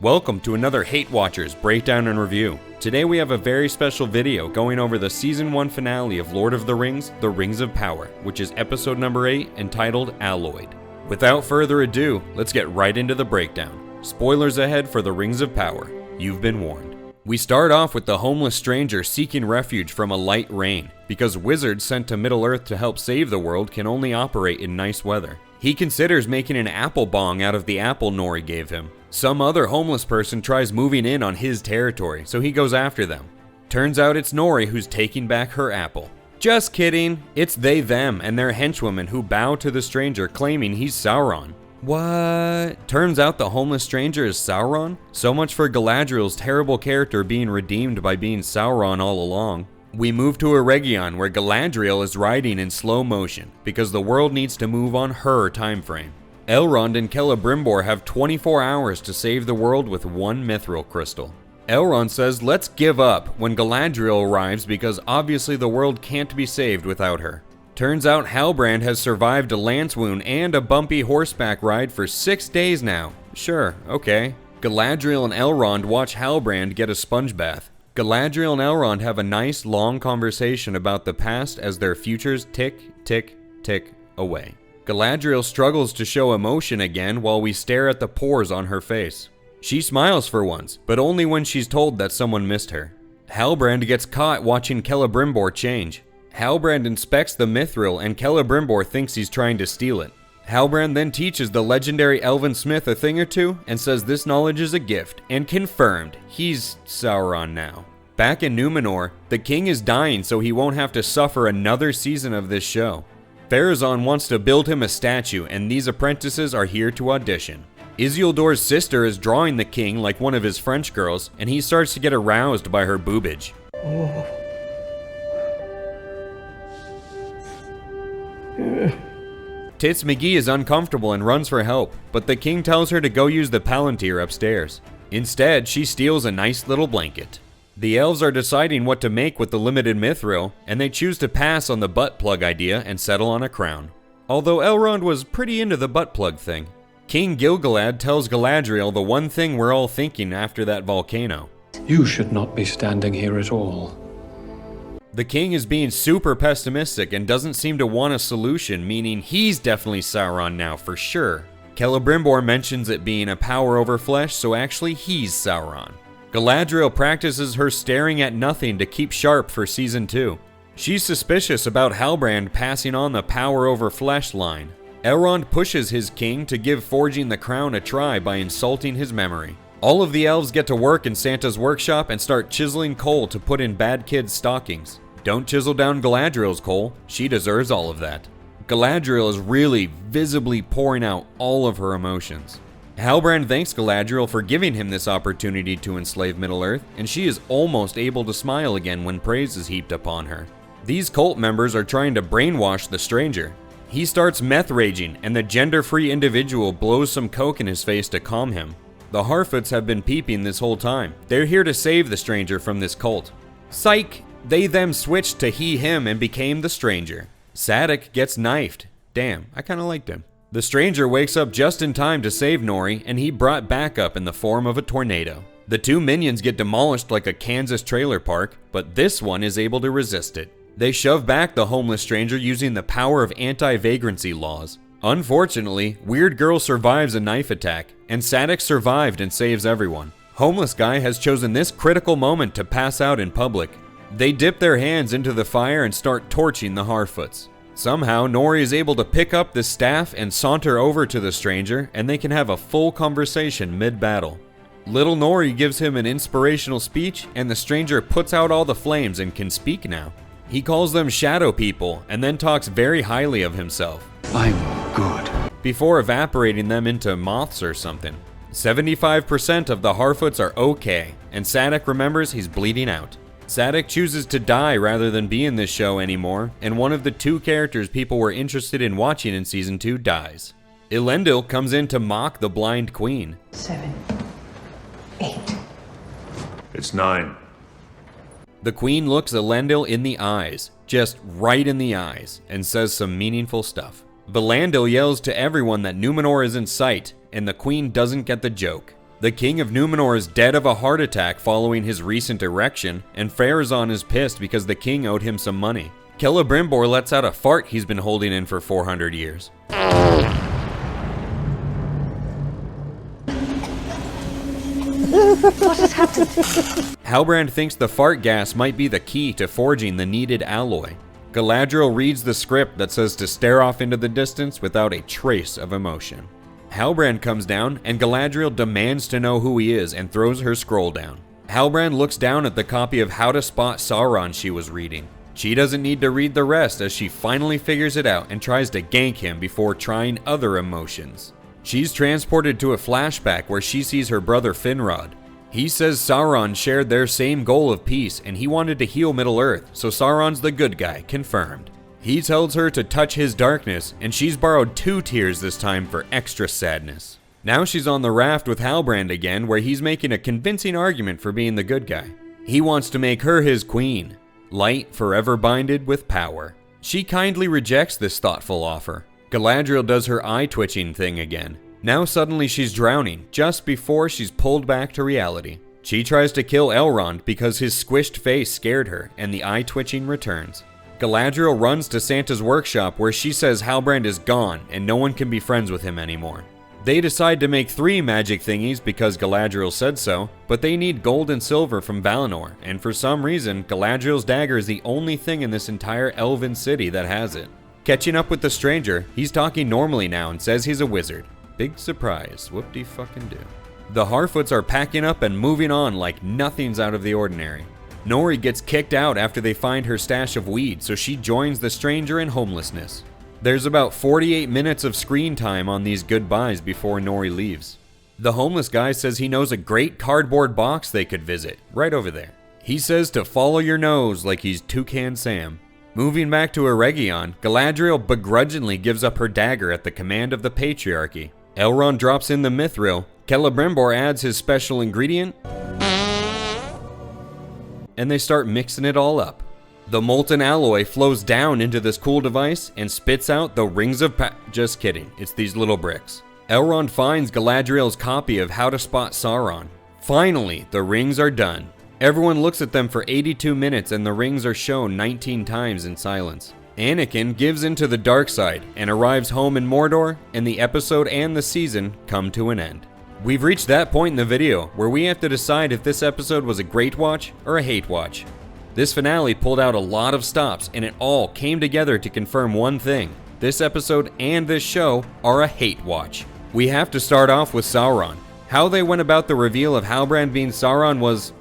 Welcome to another Hate Watchers Breakdown and Review. Today we have a very special video going over the Season 1 finale of Lord of the Rings, The Rings of Power, which is episode number 8 entitled Alloyed. Without further ado, let's get right into the breakdown. Spoilers ahead for The Rings of Power. You've been warned. We start off with the homeless stranger seeking refuge from a light rain, because wizards sent to Middle-earth to help save the world can only operate in nice weather. He considers making an apple bong out of the apple Nori gave him. Some other homeless person tries moving in on his territory, so he goes after them. Turns out it's Nori who's taking back her apple. Just kidding, it's they them and their henchwomen who bow to the stranger claiming he's Sauron. What? Turns out the homeless stranger is Sauron? So much for Galadriel's terrible character being redeemed by being Sauron all along. We move to Eregion, where Galadriel is riding in slow motion, because the world needs to move on her time frame. Elrond and Celebrimbor have 24 hours to save the world with one mithril crystal. Elrond says let's give up when Galadriel arrives because obviously the world can't be saved without her. Turns out Halbrand has survived a lance wound and a bumpy horseback ride for 6 days now. Sure, okay. Galadriel and Elrond watch Halbrand get a sponge bath. Galadriel and Elrond have a nice long conversation about the past as their futures tick, tick, tick away. Galadriel struggles to show emotion again while we stare at the pores on her face. She smiles for once, but only when she's told that someone missed her. Halbrand gets caught watching Celebrimbor change. Halbrand inspects the mithril and Celebrimbor thinks he's trying to steal it. Halbrand then teaches the legendary elven smith a thing or two and says this knowledge is a gift, and confirmed, he's Sauron now. Back in Numenor, the king is dying so he won't have to suffer another season of this show. Pharazôn wants to build him a statue and these apprentices are here to audition. Isildur's sister is drawing the king like one of his French girls and he starts to get aroused by her boobage. Tits McGee is uncomfortable and runs for help, but the king tells her to go use the palantir upstairs. Instead, she steals a nice little blanket. The elves are deciding what to make with the limited mithril, and they choose to pass on the butt plug idea and settle on a crown. Although Elrond was pretty into the butt plug thing. King Gil-galad tells Galadriel the one thing we're all thinking after that volcano. You should not be standing here at all. The king is being super pessimistic and doesn't seem to want a solution, meaning he's definitely Sauron now for sure. Celebrimbor mentions it being a power over flesh, so actually he's Sauron. Galadriel practices her staring at nothing to keep sharp for season 2. She's suspicious about Halbrand passing on the power over flesh line. Elrond pushes his king to give forging the crown a try by insulting his memory. All of the elves get to work in Santa's workshop and start chiseling coal to put in bad kids' stockings. Don't chisel down Galadriel's coal, she deserves all of that. Galadriel is really visibly pouring out all of her emotions. Halbrand thanks Galadriel for giving him this opportunity to enslave Middle-earth, and she is almost able to smile again when praise is heaped upon her. These cult members are trying to brainwash the stranger. He starts meth raging, and the gender-free individual blows some coke in his face to calm him. The Harfoots have been peeping this whole time. They're here to save the stranger from this cult. Psych! They them switched to he/him and became the stranger. Sadoc gets knifed. Damn, I kinda liked him. The stranger wakes up just in time to save Nori, and he brought backup in the form of a tornado. The two minions get demolished like a Kansas trailer park, but this one is able to resist it. They shove back the homeless stranger using the power of anti-vagrancy laws. Unfortunately, Weird Girl survives a knife attack, and Sadoc survived and saves everyone. Homeless Guy has chosen this critical moment to pass out in public. They dip their hands into the fire and start torching the Harfoots. Somehow, Nori is able to pick up the staff and saunter over to the stranger, and they can have a full conversation mid-battle. Little Nori gives him an inspirational speech, and the stranger puts out all the flames and can speak now. He calls them shadow people, and then talks very highly of himself. I'm good. Before evaporating them into moths or something. 75% of the Harfoots are okay, and Sadoc remembers he's bleeding out. Sadoc chooses to die rather than be in this show anymore, and one of the two characters people were interested in watching in season 2 dies. Elendil comes in to mock the blind queen. 7, 8. It's 9. The queen looks Elendil in the eyes, just right in the eyes, and says some meaningful stuff. Valandil yells to everyone that Numenor is in sight, and the queen doesn't get the joke. The king of Numenor is dead of a heart attack following his recent erection, and Pharazôn is pissed because the king owed him some money. Celebrimbor lets out a fart he's been holding in for 400 years. What has happened? Halbrand thinks the fart gas might be the key to forging the needed alloy. Galadriel reads the script that says to stare off into the distance without a trace of emotion. Halbrand comes down, and Galadriel demands to know who he is and throws her scroll down. Halbrand looks down at the copy of How to Spot Sauron she was reading. She doesn't need to read the rest as she finally figures it out and tries to gank him before trying other emotions. She's transported to a flashback where she sees her brother Finrod. He says Sauron shared their same goal of peace and he wanted to heal Middle-earth, so Sauron's the good guy, confirmed. He tells her to touch his darkness, and she's borrowed 2 tears this time for extra sadness. Now she's on the raft with Halbrand again, where he's making a convincing argument for being the good guy. He wants to make her his queen, light forever binded with power. She kindly rejects this thoughtful offer. Galadriel does her eye-twitching thing again. Now suddenly she's drowning, just before she's pulled back to reality. She tries to kill Elrond because his squished face scared her, and the eye-twitching returns. Galadriel runs to Santa's workshop where she says Halbrand is gone and no one can be friends with him anymore. They decide to make 3 magic thingies because Galadriel said so, but they need gold and silver from Valinor, and for some reason, Galadriel's dagger is the only thing in this entire elven city that has it. Catching up with the stranger, he's talking normally now and says he's a wizard. Big surprise, whoop-de-fucking-do. The Harfoots are packing up and moving on like nothing's out of the ordinary. Nori gets kicked out after they find her stash of weed, so she joins the stranger in homelessness. There's about 48 minutes of screen time on these goodbyes before Nori leaves. The homeless guy says he knows a great cardboard box they could visit, right over there. He says to follow your nose like he's Toucan Sam. Moving back to Eregion, Galadriel begrudgingly gives up her dagger at the command of the Patriarchy. Elrond drops in the Mithril, Celebrimbor adds his special ingredient, and they start mixing it all up. The molten alloy flows down into this cool device and spits out the Rings of Power. Just kidding, it's these little bricks. Elrond finds Galadriel's copy of How to Spot Sauron. Finally, the rings are done. Everyone looks at them for 82 minutes and the rings are shown 19 times in silence. Anakin gives into the dark side and arrives home in Mordor, and the episode and the season come to an end. We've reached that point in the video where we have to decide if this episode was a great watch or a hate watch. This finale pulled out a lot of stops and it all came together to confirm one thing. This episode and this show are a hate watch. We have to start off with Sauron. How they went about the reveal of Halbrand being Sauron was,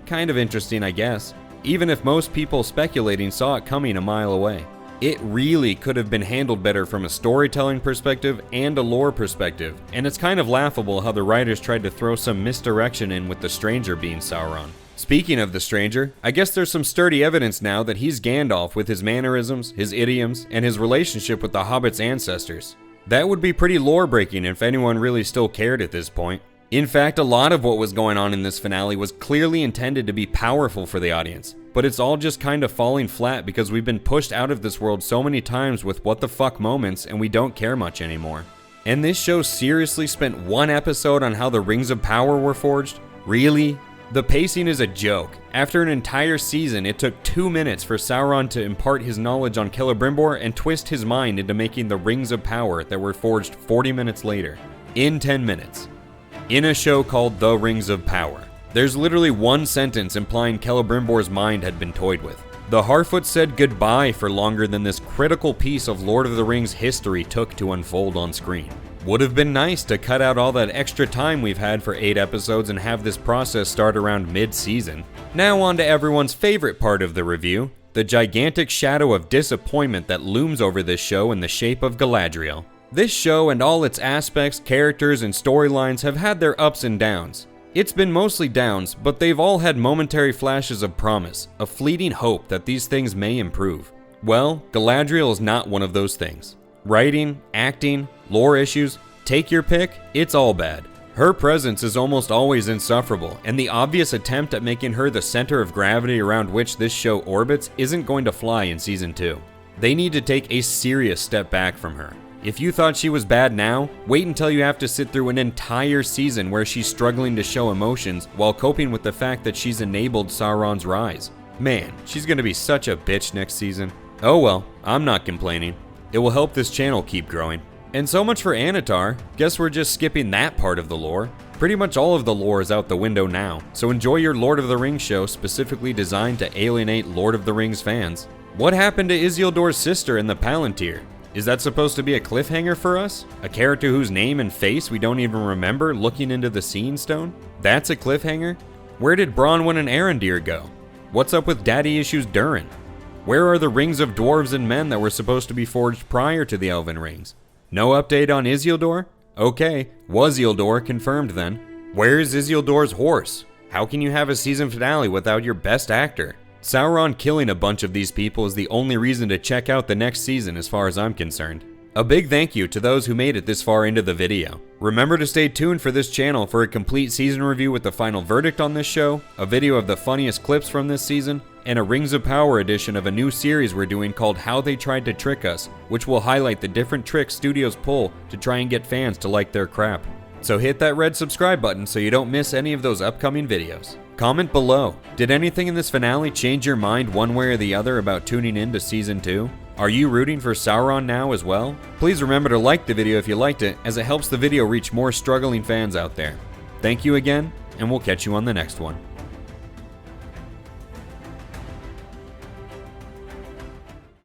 kind of interesting I guess. Even if most people speculating saw it coming a mile away. It really could have been handled better from a storytelling perspective and a lore perspective, and it's kind of laughable how the writers tried to throw some misdirection in with the stranger being Sauron. Speaking of the stranger, I guess there's some sturdy evidence now that he's Gandalf with his mannerisms, his idioms, and his relationship with the Hobbit's ancestors. That would be pretty lore-breaking if anyone really still cared at this point. In fact, a lot of what was going on in this finale was clearly intended to be powerful for the audience, but it's all just kind of falling flat because we've been pushed out of this world so many times with what the fuck moments and we don't care much anymore. And this show seriously spent 1 episode on how the Rings of Power were forged? Really? The pacing is a joke. After an entire season, it took 2 minutes for Sauron to impart his knowledge on Celebrimbor and twist his mind into making the Rings of Power that were forged 40 minutes later. In 10 minutes. In a show called The Rings of Power. There's literally 1 sentence implying Celebrimbor's mind had been toyed with. The Harfoot said goodbye for longer than this critical piece of Lord of the Rings history took to unfold on screen. Would have been nice to cut out all that extra time we've had for 8 episodes and have this process start around mid-season. Now on to everyone's favorite part of the review, the gigantic shadow of disappointment that looms over this show in the shape of Galadriel. This show and all its aspects, characters, and storylines have had their ups and downs. It's been mostly downs, but they've all had momentary flashes of promise, a fleeting hope that these things may improve. Well, Galadriel is not one of those things. Writing, acting, lore issues, take your pick, it's all bad. Her presence is almost always insufferable, and the obvious attempt at making her the center of gravity around which this show orbits isn't going to fly in season 2. They need to take a serious step back from her. If you thought she was bad now, wait until you have to sit through an entire season where she's struggling to show emotions while coping with the fact that she's enabled Sauron's rise. Man, she's gonna be such a bitch next season. Oh well, I'm not complaining. It will help this channel keep growing. And so much for Anatar. Guess we're just skipping that part of the lore. Pretty much all of the lore is out the window now, so enjoy your Lord of the Rings show specifically designed to alienate Lord of the Rings fans. What happened to Isildur's sister in the Palantir? Is that supposed to be a cliffhanger for us? A character whose name and face we don't even remember looking into the Seeing Stone? That's a cliffhanger? Where did Bronwyn and Arondir go? What's up with Daddy Issues Durin? Where are the rings of dwarves and men that were supposed to be forged prior to the Elven Rings? No update on Isildur? Okay, was Isildur confirmed then? Where is Isildur's horse? How can you have a season finale without your best actor? Sauron killing a bunch of these people is the only reason to check out the next season as far as I'm concerned. A big thank you to those who made it this far into the video. Remember to stay tuned for this channel for a complete season review with the final verdict on this show, a video of the funniest clips from this season, and a Rings of Power edition of a new series we're doing called How They Tried to Trick Us, which will highlight the different tricks studios pull to try and get fans to like their crap. So hit that red subscribe button so you don't miss any of those upcoming videos. Comment below, did anything in this finale change your mind one way or the other about tuning in to Season 2? Are you rooting for Sauron now as well? Please remember to like the video if you liked it, as it helps the video reach more struggling fans out there. Thank you again, and we'll catch you on the next one.